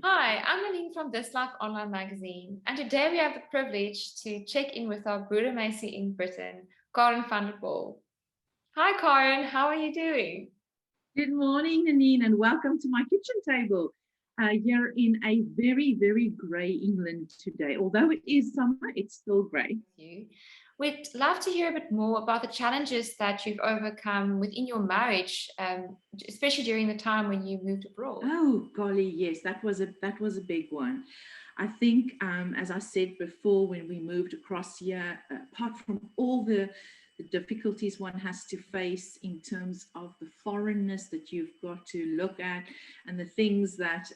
Hi, I'm Aline from This Life Online magazine, and today we have the privilege to check in with our Boeremeisie in Britain, Karen van der Poel. Hi, Karen, how are you doing? Good morning, Nanine, and welcome to my kitchen table. Here in a very, very grey England today. Although it is summer, it's still grey. You. We'd love to hear a bit more about the challenges that you've overcome within your marriage, especially during the time when you moved abroad. Oh, golly, yes, that was a big one. I think, as I said before, when we moved across here, apart from all the difficulties one has to face in terms of the foreignness that you've got to look at and the things that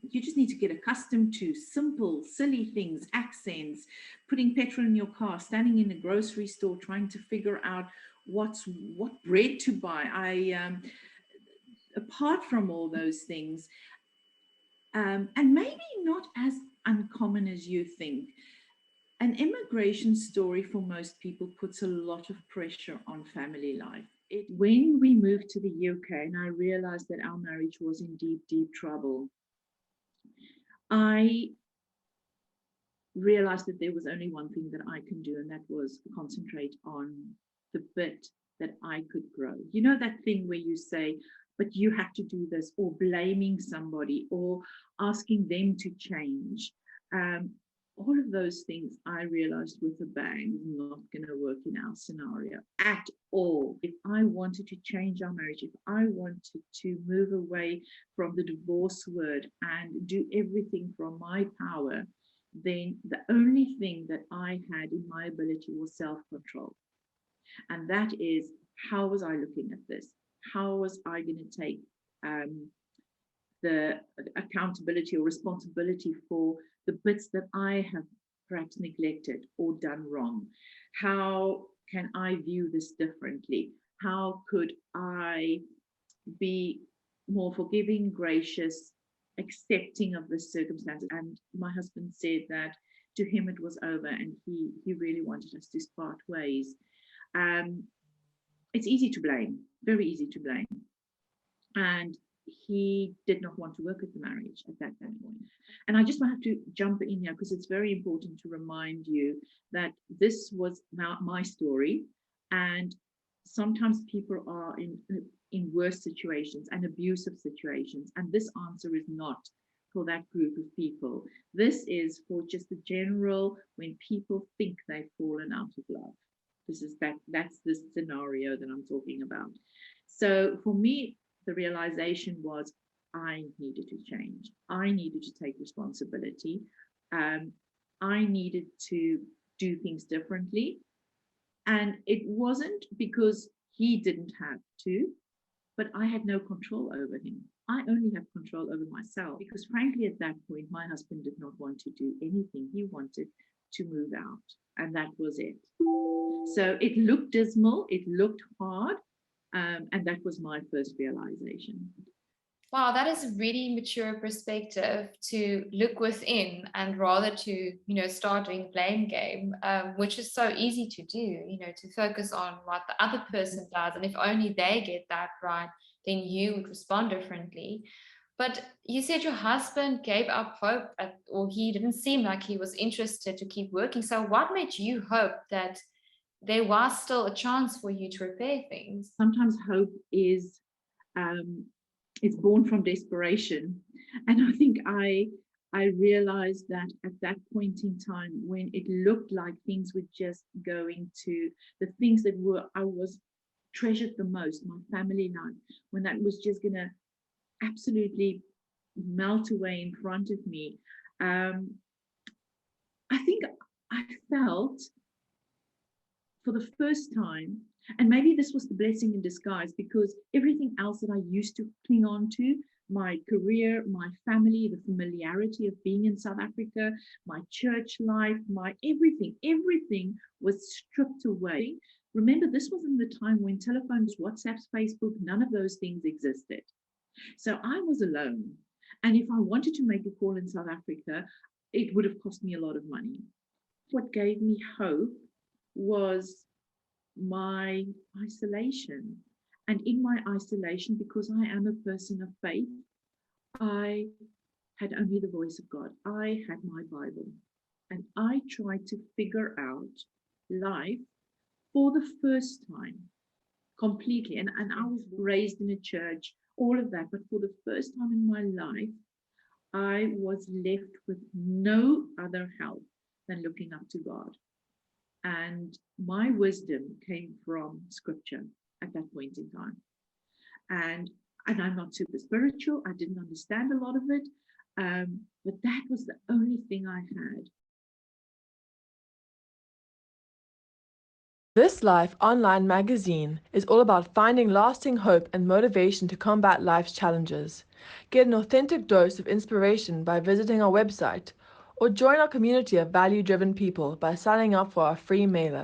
you just need to get accustomed to, simple, silly things, accents, putting petrol in your car, standing in a grocery store, trying to figure out what bread to buy. Apart from all those things, and maybe not as uncommon as you think, an immigration story for most people puts a lot of pressure on family life. When we moved to the UK and I realized that our marriage was in deep, deep trouble, I realized that there was only one thing that I can do, and that was concentrate on the bit that I could grow. You know, that thing where you say, but you have to do this, or blaming somebody, or asking them to change. Um, all of those things I realized with a bang not going to work in our scenario at all. If I wanted to change our marriage, if I wanted to move away from the divorce word and do everything from my power, then the only thing that I had in my ability was self control. And that is, how was I looking at this? How was I going to take um, the accountability or responsibility for the bits that I have perhaps neglected or done wrong? How can I view this differently? How could I be more forgiving, gracious, accepting of the circumstances? And my husband said that to him it was over, and he really wanted us to part ways. Um, it's easy to blame, very easy to blame. And he did not want to work at the marriage at that point. And I just have to jump in here because it's very important to remind you that this was my story. And sometimes people are in worse situations and abusive situations. And this answer is not for that group of people. This is for just the general, when people think they've fallen out of love. That's the scenario that I'm talking about. So for me, the realization was I needed to change. I needed to take responsibility. Um, I needed to do things differently. And it wasn't because he didn't have to, but I had no control over him. I only have control over myself because, frankly, at that point, my husband did not want to do anything. He wanted to move out, and that was it. So it looked dismal, it looked hard, and that was my first realization. Wow, that is a really mature perspective to look within and rather to, start doing blame game, which is so easy to do, to focus on what the other person does. And if only they get that right, then you would respond differently. But you said your husband gave up hope or he didn't seem like he was interested to keep working. So what made you hope that there was still a chance for you to repair things? Sometimes hope is um, it's born from desperation, and I think I realized that at that point in time when it looked like things were just going to the things that were I was treasured the most, my family life, when that was just gonna absolutely melt away in front of me. I think I felt for the first time, and maybe this was the blessing in disguise, because everything else that I used to cling on to, my career, my family, the familiarity of being in South Africa, my church life, my everything was stripped away. Remember, this was in the time when telephones, WhatsApps, Facebook, none of those things existed. So I was alone. And if I wanted to make a call in South Africa, it would have cost me a lot of money. What gave me hope was my isolation. And in my isolation, because I am a person of faith, I had only the voice of God. I had my Bible, and I tried to figure out life for the first time completely. And I was raised in a church, all of that, but for the first time in my life, I was left with no other help than looking up to God. And my wisdom came from scripture at that point in time. And I'm not super spiritual. I didn't understand a lot of it. But that was the only thing I had. This Life Online magazine is all about finding lasting hope and motivation to combat life's challenges. Get an authentic dose of inspiration by visiting our website, or join our community of value-driven people by signing up for our free mailer.